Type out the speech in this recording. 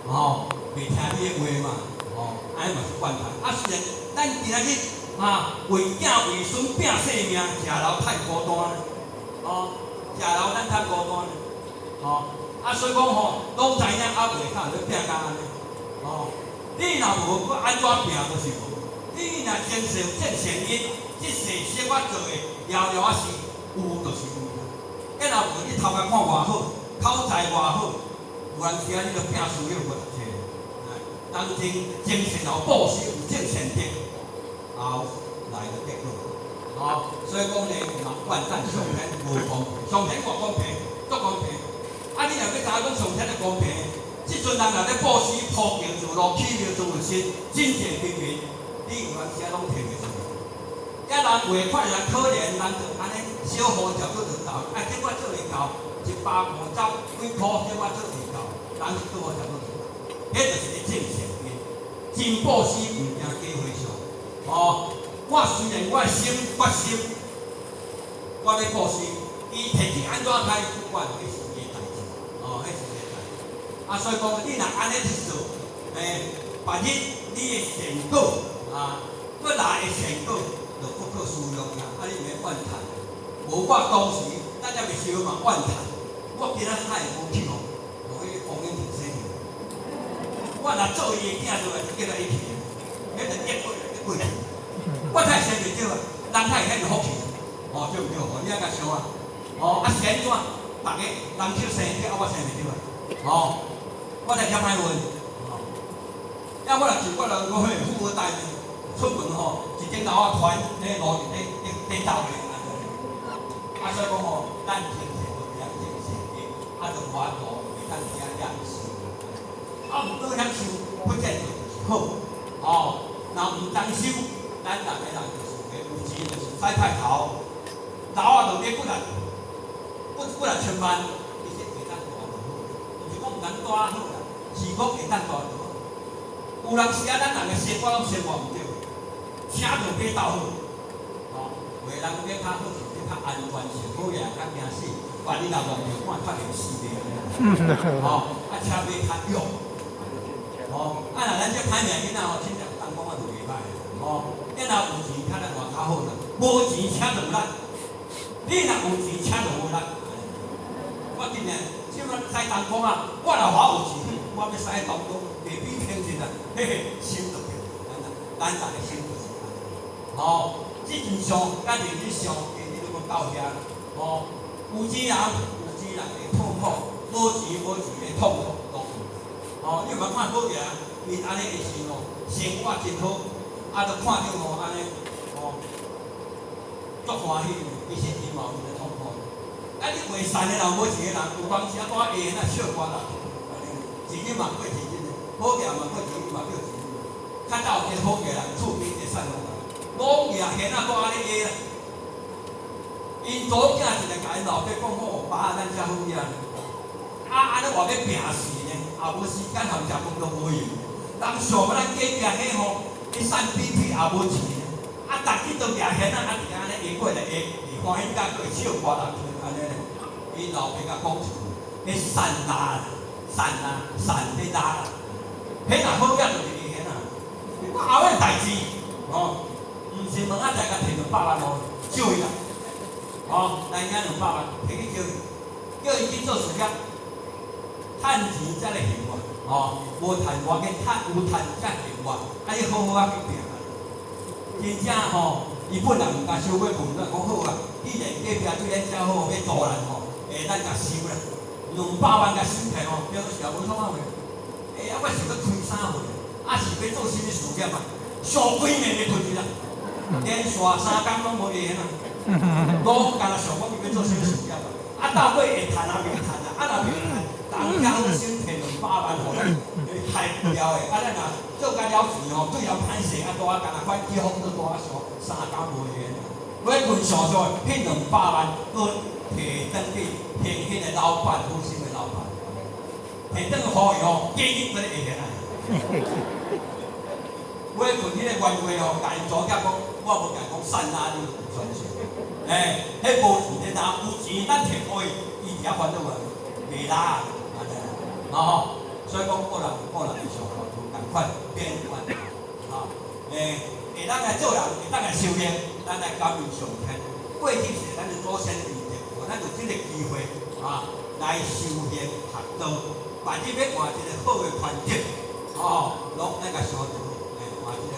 哦，袂听你的话嘛，哦，安尼嘛是怨叹。啊，虽然咱今仔日为囝为孙拼性命，食老太孤单呢，哦，食老咱太孤单呢，哦，所以讲吼，拢知影还袂较要拼甲安尼，哦，你若无，我安怎拼都是无。你若精神正善因，即世生我做的了了是有就是有。若无你头壳看偌好，口才偌好，有阵时你就拼输了无读册。当今精神有布施，有正善德，后来就结果。哦，所以讲呢，万赞上天无公平，上天无公平，足公平。你若要知影讲上天的公平，即阵人若咧布施、普救助、路、起妙助心，真正平民，你有阵时拢摕袂出来。人话款人可怜，人就安尼小雨就做就到，结果做会到100、50、几箍，结果做会到，人是做好就做。迄就是咧正善因，真布施毋惊假回向。哦，我虽然我心决心，我要布施，伊摕去安怎开，我迄是伊的代志。哦，迄是伊的代志。所以讲你若安尼去做，别日你的善果搁来的善果就不可思量呀。你免怨叹。无我当时咱才袂烧嘛怨叹，我今仔海无去哦，迄个风景挺生气。我若做伊的囝做来，叫他伊去，迄就结过过去。我太生袂少啊，人太遐就福气。哦，对毋对？哦，你爱甲想啊。哦，是安怎？逐个人手生对，我生袂少啊。哦，我才嫌歹运。哦，我若是我富二代呢，出门吼，一顶楼团咧路咧走咧。所以讲吼，咱天天都要正善的，就我度会当听养生。毋过享受，不见得就是好。哦，若毋当修，咱逐个人就是有钱就是使歹头，老就过几来千万，其实会当大就好。毋是讲毋通大好啦，是讲会当大就好。有人时咱人的生活拢生活毋对，车就买斗好，哦，有的人买较好。较安全是好呀，较惊死。万一若乱着，看较会死的哦，车买较勇。哦，若咱这歹命囡仔吼，真正当讲就袂歹。哦，你若有钱，较咱活较好啦。无钱，车就有力。你若有钱，车就无力。我今年即个使东讲我若偌有钱，我要使东讲，袂比平时啊，心就平。咱逐个心就是安尼。哦，即阵上，甲日日上。到遐，哦，有钱人会痛苦，无钱会痛苦都有。哦，你有看好个人，伊安尼的时候，生活真好，就看到吼安尼，哦，足欢喜，其实伊嘛有痛苦。你为善的人，无钱的人，有当时带下那笑我啦，自己嘛过自己的，好个人嘛过自己嘛过自己。较早个好个人，厝边个善良人，拢也现带安尼下啦。因祖囝一个甲因老爸讲好，爸咱遮好养。安尼话要拼死呢，也无时间通食饭都无用。人上咱家己迄吼，伊散屁屁也无钱。逐日都掠现伫安尼下过来下，欢喜甲过笑我人安尼咧。因老爸甲讲一句：，迄善啦，你拉啦。迄若好养就是伊迄啦。我后尾代志，哦，毋是问仔在甲摕200万哦，少伊啦。哦，来领200万，摕去叫伊去做事业，趁钱才来幸福。哦，无趁我计趁有趁才幸福。你好好去拼。真正吼，伊本人毋甲收买份，咱讲好啊。既然计拼对咱遮好，要做人吼，咱甲收啦，200万甲收起吼，表示也无创啊袂。我是要开啥货？是要做啥物事业啊？上几年要开啦，连续3工拢无闲啊。拢干那想讲伊要做啥物事业啊？到尾会趁袂趁啊？若袂趁，人家好先摕200万互咱，太不了诶！咱若做甲了钱吼，对了歹势大干那款起风都大上3工无闲。尾困上做，迄200万搁摕转去骗迄个老板，好心诶老板，摕转去互伊吼，加日搁咧会闲啊！尾困迄个原话吼，甲因祖甲讲，我无甲伊讲善哪里传说。迄无钱的人有钱，咱摕互伊，伊伫遐烦恼啊，袂拉啊，安尼哦。所所以讲个人的想法都共款变换啊，会当来做人，会当来修炼，咱来感恩上天。过去是咱的祖先遗德，咱有这个机会啊来修炼学道，万一要换一个好的环境，哦，拢咱个相助。